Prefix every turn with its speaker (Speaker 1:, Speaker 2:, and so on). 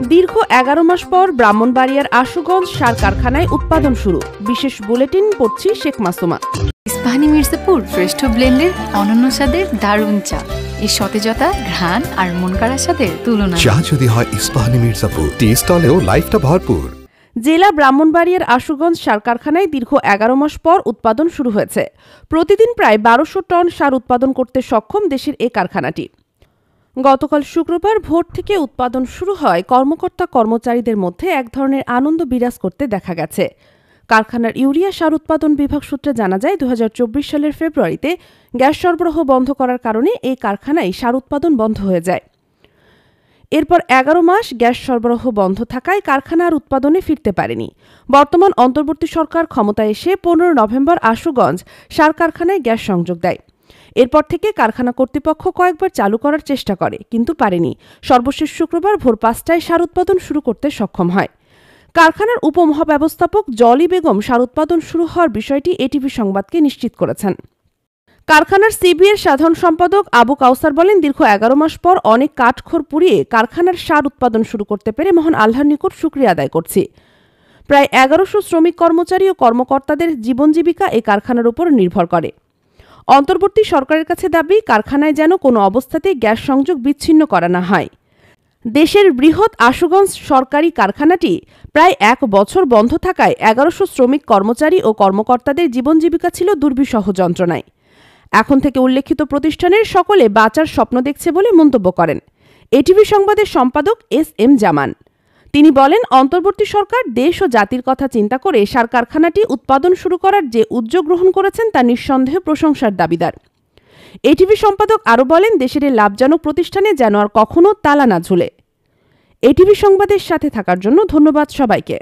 Speaker 1: দীর্ঘ 11 মাস পর ব্রাহ্মণবাড়িয়ার আশুগঞ্জ সার কারখানায় উৎপাদন শুরু। বিশেষ বুলেটিন পড়ছি শেখ মাসুমা।
Speaker 2: ইস্পাহানি মির্জাপুর শ্রেষ্ঠ ব্লেন্ডের অনন্য স্বাদের দারুণ চা। এই সতেজতা, ঘ্রাণ আর মন কাড়ার সাথে তুলনা।
Speaker 3: চা যদি হয় ইস্পাহানি মির্জাপুর, টেস্ট হলেও লাইফটা ভরপুর।
Speaker 1: জেলা ব্রাহ্মণবাড়িয়ার আশুগঞ্জ সার কারখানায় দীর্ঘ 11 মাস পর উৎপাদন শুরু হয়েছে। প্রতিদিন প্রায় 1200 টন সার উৎপাদন করতে সক্ষম দেশের এই কারখানাটি। গতকাল শুক্রবার ভোর থেকে উৎপাদন শুরু হয় কর্মকর্তা কর্মচারীদের মধ্যে এক ধরনের আনন্দ বিরাজ করতে দেখা গেছে। কারখানার ইউরিয়া সার উৎপাদন বিভাগ সূত্রে জানা যায় 2024 সালের ফেব্রুয়ারিতে গ্যাস সরবরাহ বন্ধ করার কারণে এই কারখানায় সার উৎপাদন বন্ধ হয়ে যায়। এরপর 11 মাস গ্যাস সরবরাহ বন্ধ থাকায় কারখানা আর উৎপাদনে ফিরতে পারেনি। বর্তমান অন্তর্বর্তী সরকার ক্ষমতায় এসে 15 নভেম্বর আশুগঞ্জ সার কারখানায় গ্যাস সংযোগ দেয়। এরপর থেকে কারখানা কর্তৃপক্ষ কয়েকবার চালু করার চেষ্টা করে, কিন্তু পারেনি। সর্বশেষ শুক্রবার ভোর 5টায় সার উৎপাদন শুরু করতে সক্ষম হয়। কারখানার উপমহাব্যবস্থাপক জলি বেগম সার উৎপাদন শুরু হওয়ার বিষয়টি এটিভি সংবাদকে নিশ্চিত করেছেন। কারখানার সিবিএর সাধারণ সম্পাদক আবু কাউসার বলেন, দীর্ঘ 11 মাস পর অনেক কাঠখড় পুড়িয়ে কারখানার সার উৎপাদন শুরু করতে পেরে মহান আল্লাহর নিকট শুকরিয়া আদায় করছি। প্রায় 1100 শ্রমিক কর্মচারী ও কর্মকর্তাদের জীবন জীবিকা এই কারখানার উপর নির্ভর করে। অন্তর্বর্তী সরকারের কাছে দাবি, কারখানায় যেন কোনো অবস্থাতেই গ্যাস সংযোগ বিচ্ছিন্ন করা না হয়। দেশের বৃহৎ আশুগঞ্জ সরকারি কারখানাটি প্রায় 1 বছর বন্ধ থাকায় 1100 শ্রমিক কর্মচারী ও কর্মকর্তাদের জীবন জীবিকা ছিল দুর্বিষহ যন্ত্রণায়। এখন থেকে উল্লেখিত প্রতিষ্ঠানের সকলে বাঁচার স্বপ্ন দেখছে বলে মন্তব্য করেন এটিভি সংবাদের সম্পাদক SM জামান। তিনি বলেন, অন্তর্বর্তী সরকার দেশ ও জাতির কথা চিন্তা করে সার কারখানাটি উৎপাদন শুরু করার যে উদ্যোগ গ্রহণ করেছেন তা নিঃসন্দেহে প্রশংসার দাবিদার। এটিভি সম্পাদক আরও বলেন, দেশের এই লাভজনক প্রতিষ্ঠানে যেন আর কখনো তালা না ঝুলে। এটিভি সংবাদের সাথে থাকার জন্য ধন্যবাদ সবাইকে।